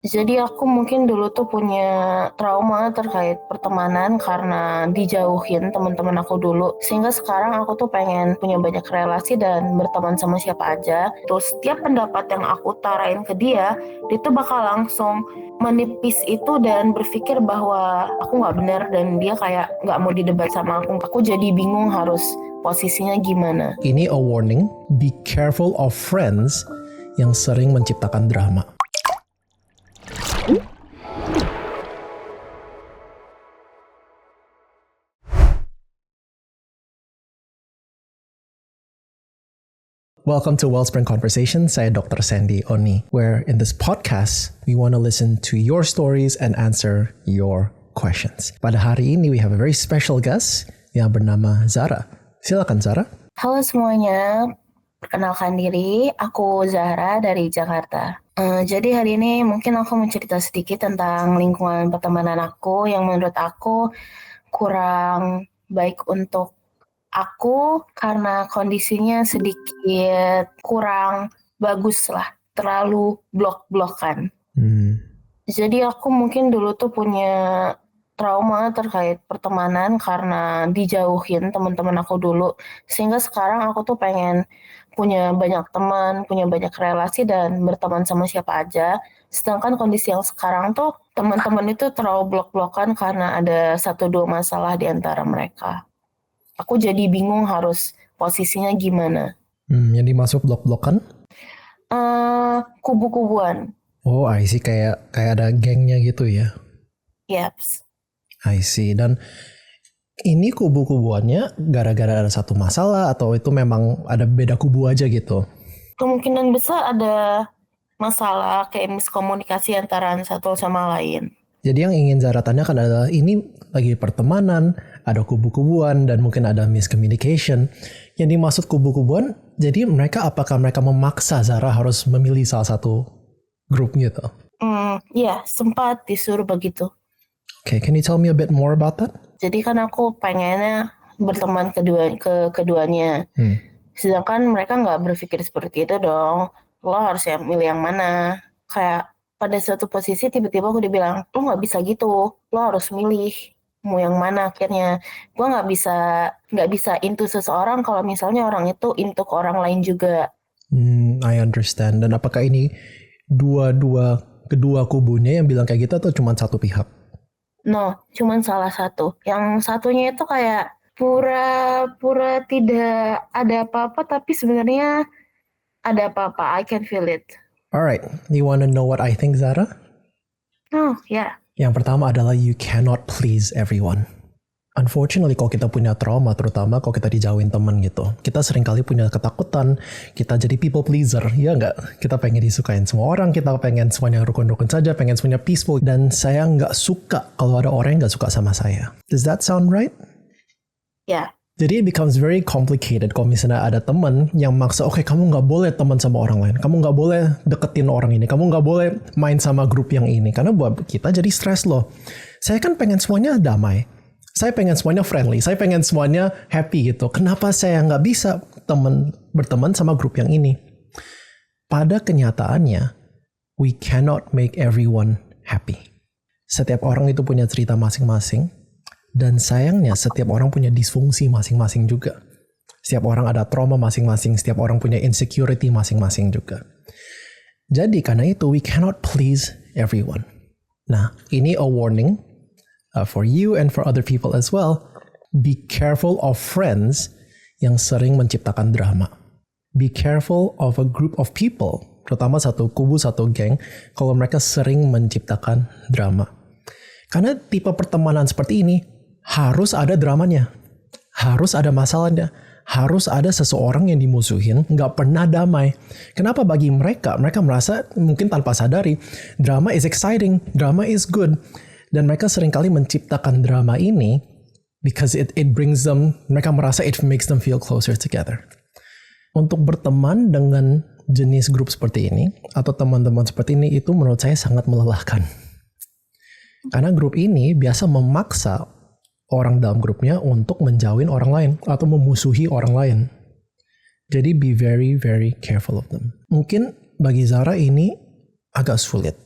Jadi aku mungkin dulu tuh punya trauma terkait pertemanan karena dijauhin teman-teman aku dulu. Sehingga sekarang aku tuh pengen punya banyak relasi dan berteman sama siapa aja. Terus setiap pendapat yang aku tarain ke dia tuh bakal langsung menipis itu dan berpikir bahwa aku nggak benar dan dia kayak nggak mau didebat sama aku. Aku jadi bingung harus posisinya gimana. Ini a warning, be careful of friends yang sering menciptakan drama. Welcome to Wellspring Conversation, saya Dr. Sandy Oni, where in this podcast, we want to listen to your stories and answer your questions. Pada hari ini, we have a very special guest yang bernama Zara. Silakan Zara. Halo semuanya, perkenalkan diri, aku Zahra dari Jakarta. Jadi hari ini mungkin aku mau cerita sedikit tentang lingkungan pertemanan aku yang menurut aku kurang baik untuk aku karena kondisinya sedikit kurang bagus lah, terlalu blok-blokan. Jadi aku mungkin dulu tuh punya trauma terkait pertemanan karena dijauhin teman-teman aku dulu. Sehingga sekarang aku tuh pengen punya banyak teman, punya banyak relasi dan berteman sama siapa aja. Sedangkan kondisi yang sekarang tuh teman-teman itu terlalu blok-blokan karena ada 1-2 masalah di antara mereka. Aku jadi bingung harus posisinya gimana. Yang dimaksud blok-blokan? Kubu-kubuan. Oh, I see. Kayak ada gengnya gitu ya. Yaps. I see. Dan ini kubu-kubuannya gara-gara ada satu masalah atau itu memang ada beda kubu aja gitu? Kemungkinan besar ada masalah kayak miskomunikasi antara satu sama lain. Jadi yang ingin Zara tanyakan adalah ini lagi pertemanan, ada kubu-kubuan dan mungkin ada miscommunication. Yang dimaksud kubu-kubuan, jadi apakah mereka memaksa Zara harus memilih salah satu grup gitu? Ya, sempat disuruh begitu. Okay, can you tell me a bit more about that? Jadi kan aku pengennya berteman keduanya. Sedangkan mereka nggak berpikir seperti itu dong. Lo harus milih yang mana. Kayak pada suatu posisi tiba-tiba aku dibilang, lo nggak bisa gitu. Lo harus milih mau yang mana akhirnya. Gue nggak bisa into seseorang kalau misalnya orang itu into ke orang lain juga. I understand. Dan apakah ini kedua kubunya yang bilang kayak gitu atau cuma satu pihak? No, cuma salah satu. Yang satunya itu kayak pura-pura tidak ada apa-apa, tapi sebenarnya ada apa-apa. I can feel it. Alright, you wanna know what I think, Zara? Oh, ya. Yang pertama adalah you cannot please everyone. Unfortunately, kalau kita punya trauma, terutama kalau kita dijauhin teman gitu, kita seringkali punya ketakutan, kita jadi people pleaser, ya nggak? Kita pengen disukain semua orang, kita pengen semuanya rukun-rukun saja, pengen semuanya peaceful, dan saya nggak suka kalau ada orang yang nggak suka sama saya. Does that sound right? Ya. Jadi it becomes very complicated kalau misalnya ada teman yang maksa, oke, kamu nggak boleh teman sama orang lain, kamu nggak boleh deketin orang ini, kamu nggak boleh main sama grup yang ini, karena buat kita jadi stres loh. Saya kan pengen semuanya damai. Saya pengen semuanya friendly, saya pengen semuanya happy gitu. Kenapa saya nggak bisa berteman sama grup yang ini? Pada kenyataannya, we cannot make everyone happy. Setiap orang itu punya cerita masing-masing, dan sayangnya setiap orang punya disfungsi masing-masing juga. Setiap orang ada trauma masing-masing, setiap orang punya insecurity masing-masing juga. Jadi karena itu, we cannot please everyone. Nah, ini a warning for you and for other people as well. Be careful of friends yang sering menciptakan drama. Be careful of a group of people, terutama satu kubu, satu geng, kalau mereka sering menciptakan drama. Karena tipe pertemanan seperti ini harus ada dramanya, harus ada masalahnya, harus ada seseorang yang dimusuhin, nggak pernah damai. Kenapa bagi mereka merasa mungkin tanpa sadari, drama is exciting, drama is good. Dan mereka seringkali menciptakan drama ini because it brings them, mereka merasa it makes them feel closer together. Untuk berteman dengan jenis grup seperti ini, atau teman-teman seperti ini, itu menurut saya sangat melelahkan. Karena grup ini biasa memaksa orang dalam grupnya untuk menjauhin orang lain atau memusuhi orang lain. Jadi be very, very careful of them. Mungkin bagi Zara ini agak sulit.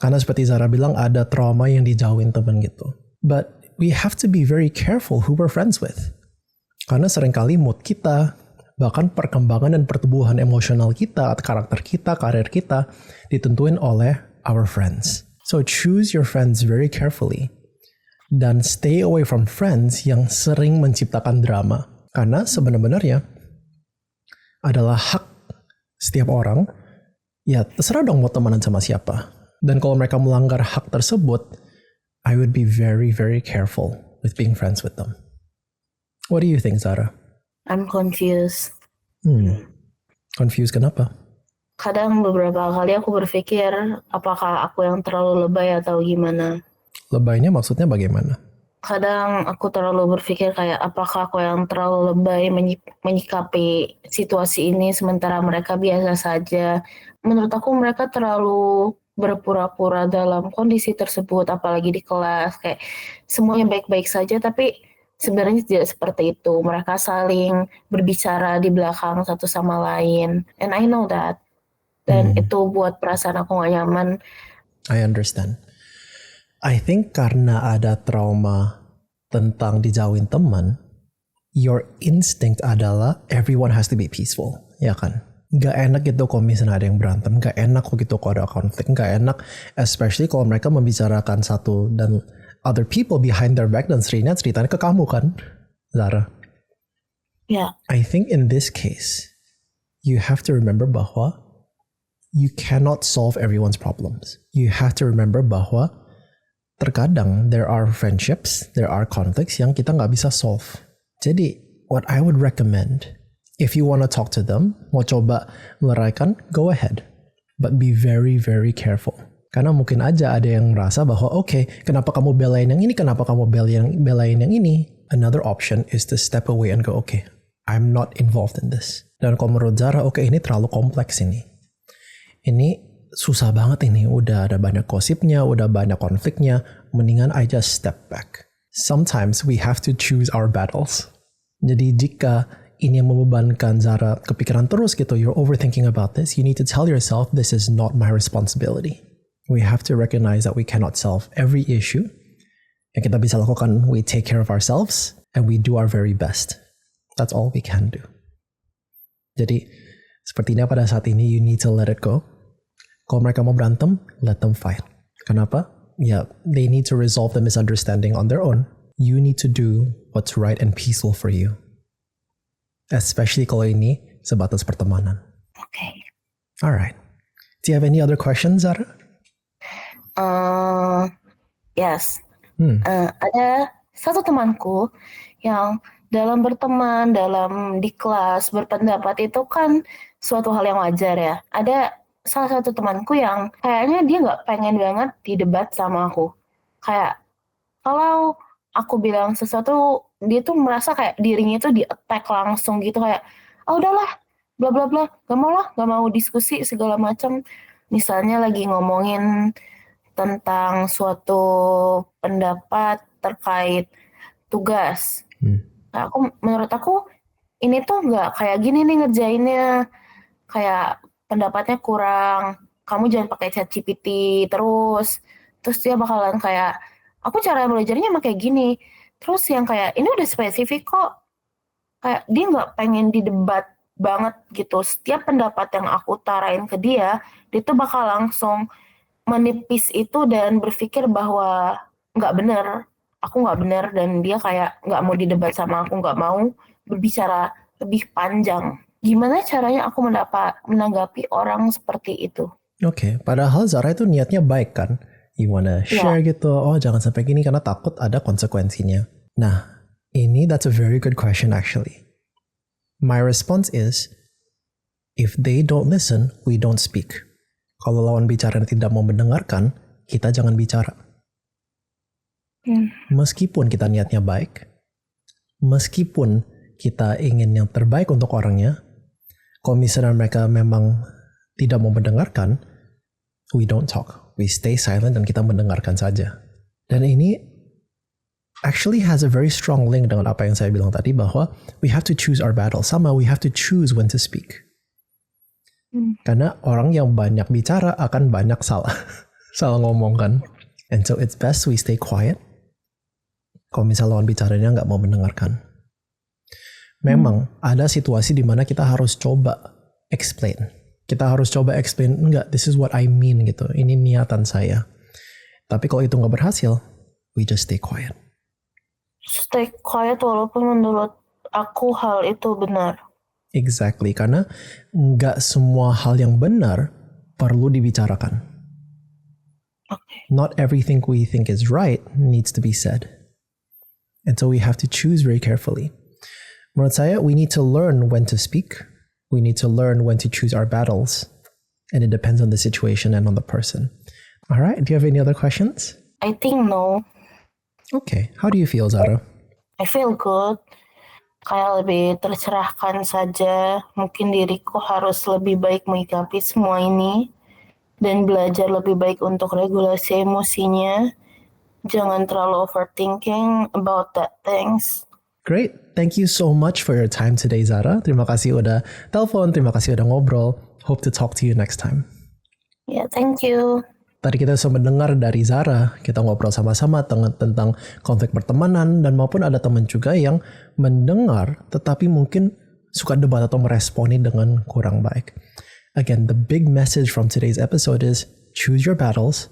Karena seperti Zara bilang ada trauma yang dijauhin teman gitu. But we have to be very careful who we're friends with. Karena seringkali mood kita, bahkan perkembangan dan pertumbuhan emosional kita, karakter kita, karir kita, ditentuin oleh our friends. So choose your friends very carefully. Dan stay away from friends yang sering menciptakan drama. Karena sebenarnya adalah hak setiap orang, ya terserah dong mau temenan sama siapa. Dan kalau mereka melanggar hak tersebut, I would be very, very careful with being friends with them. What do you think, Zara? I'm confused. Confused kenapa? Kadang beberapa kali aku berpikir apakah aku yang terlalu lebay atau gimana. Lebaynya maksudnya bagaimana? Kadang aku terlalu berpikir kayak apakah aku yang terlalu lebay menyikapi situasi ini sementara mereka biasa saja. Menurut aku mereka terlalu berpura-pura dalam kondisi tersebut, apalagi di kelas kayak semuanya baik-baik saja tapi sebenarnya tidak seperti itu. Mereka saling berbicara di belakang satu sama lain, and I know that. Dan itu buat perasaan aku gak nyaman. I understand. I think karena ada trauma tentang dijauhin teman, your instinct adalah everyone has to be peaceful, ya kan? Gak enak gitu kalau misalnya ada yang berantem, gak enak gitu kalau ada konflik, gak enak especially kalau mereka membicarakan satu dan other people behind their back dan ceritanya ke kamu kan, Zara? Yeah. I think in this case, you have to remember bahwa you cannot solve everyone's problems. You have to remember bahwa terkadang there are friendships, there are conflicts yang kita nggak bisa solve. Jadi, what I would recommend, if you want to talk to them, mau coba meluraikan, go ahead. But be very, very careful. Karena mungkin aja ada yang merasa bahwa, okay, kenapa kamu belain yang ini, kenapa kamu belain yang ini? Another option is to step away and go, okay, I'm not involved in this. Dan kalau menurut Zara, okay, ini terlalu kompleks ini. Ini susah banget ini, udah ada banyak gosipnya, udah banyak konfliknya, mendingan I just step back. Sometimes we have to choose our battles. Jadi jika ini yang membebankan Zara kepikiran terus gitu, you're overthinking about this, you need to tell yourself this is not my responsibility. We have to recognize that we cannot solve every issue. Yang kita bisa lakukan, we take care of ourselves and we do our very best. That's all we can do. Jadi sepertinya pada saat ini you need to let it go. Kalau mereka mau berantem, let them fight. Kenapa? Ya, they need to resolve the misunderstanding on their own. You need to do what's right and peaceful for you. Especially kalau ini sebatas pertemanan. Okay. Alright. Do you have any other questions, Zara? Yes. Ada satu temanku yang dalam berteman, dalam di kelas, berpendapat itu kan suatu hal yang wajar ya. Ada salah satu temanku yang kayaknya dia nggak pengen banget didebat sama aku. Kayak kalau aku bilang sesuatu, dia tuh merasa kayak dirinya tuh di-attack langsung gitu kayak, oh udahlah, bla bla bla, gak mau diskusi segala macam. Misalnya lagi ngomongin tentang suatu pendapat terkait tugas. Nah, menurut aku ini tuh nggak kayak gini nih ngerjainnya, kayak pendapatnya kurang, kamu jangan pakai ChatGPT terus dia bakalan kayak, aku cara belajarnya emang kayak gini, terus yang kayak ini udah spesifik kok, kayak dia nggak pengen didebat banget gitu. Setiap pendapat yang aku tarain ke dia tuh bakal langsung menipis itu dan berpikir bahwa nggak benar, aku nggak benar, dan dia kayak nggak mau didebat sama aku, nggak mau berbicara lebih panjang. Gimana caranya aku menanggapi orang seperti itu? Oke, padahal Zara itu niatnya baik kan? You wanna share gitu, oh jangan sampai gini karena takut ada konsekuensinya. Nah, that's a very good question actually. My response is, if they don't listen, we don't speak. Kalau lawan bicara tidak mau mendengarkan, kita jangan bicara. Meskipun kita niatnya baik, meskipun kita ingin yang terbaik untuk orangnya, kalau misalnya mereka memang tidak mau mendengarkan, we don't talk. We stay silent dan kita mendengarkan saja. Dan ini actually has a very strong link dengan apa yang saya bilang tadi, bahwa we have to choose our battle. Sama, we have to choose when to speak. Karena orang yang banyak bicara akan banyak salah. Salah ngomong kan. And so it's best we stay quiet. Kalau misalnya lawan bicaranya nggak mau mendengarkan. Memang ada situasi di mana kita harus coba explain. Kita harus coba explain, enggak, this is what I mean gitu. Ini niatan saya. Tapi kalau itu nggak berhasil, we just stay quiet. Stay quiet walaupun menurut aku hal itu benar. Exactly, karena nggak semua hal yang benar perlu dibicarakan. Okay. Not everything we think is right needs to be said. And so we have to choose very carefully. Menurut saya, we need to learn when to speak. We need to learn when to choose our battles. And it depends on the situation and on the person. All right, do you have any other questions? I think no. Okay, how do you feel, Zara? I feel good. Kayak lebih tercerahkan saja. Mungkin diriku harus lebih baik menyikapi semua ini. Dan belajar lebih baik untuk regulasi emosinya. Jangan terlalu overthinking about that things. Great. Thank you so much for your time today, Zara. Terima kasih udah telepon, terima kasih udah ngobrol. Hope to talk to you next time. Yeah, thank you. Tadi kita sudah mendengar dari Zara, kita ngobrol sama-sama tentang konflik pertemanan, dan maupun ada teman juga yang mendengar, tetapi mungkin suka debat atau meresponi dengan kurang baik. Again, the big message from today's episode is choose your battles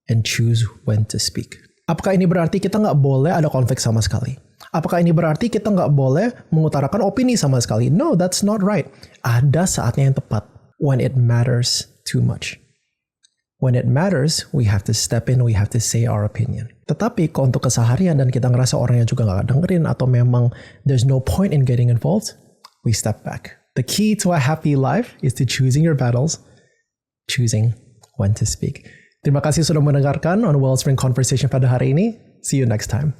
and choose when to speak. Apakah ini berarti kita nggak boleh ada konflik sama sekali? Apakah ini berarti kita nggak boleh mengutarakan opini sama sekali? No, that's not right. Ada saatnya yang tepat. When it matters too much. When it matters, we have to step in, we have to say our opinion. Tetapi kalau untuk keseharian dan kita ngerasa orangnya juga nggak dengerin atau memang there's no point in getting involved, we step back. The key to a happy life is to choosing your battles, choosing when to speak. Terima kasih sudah mendengarkan on Wellspring Conversation pada hari ini. See you next time.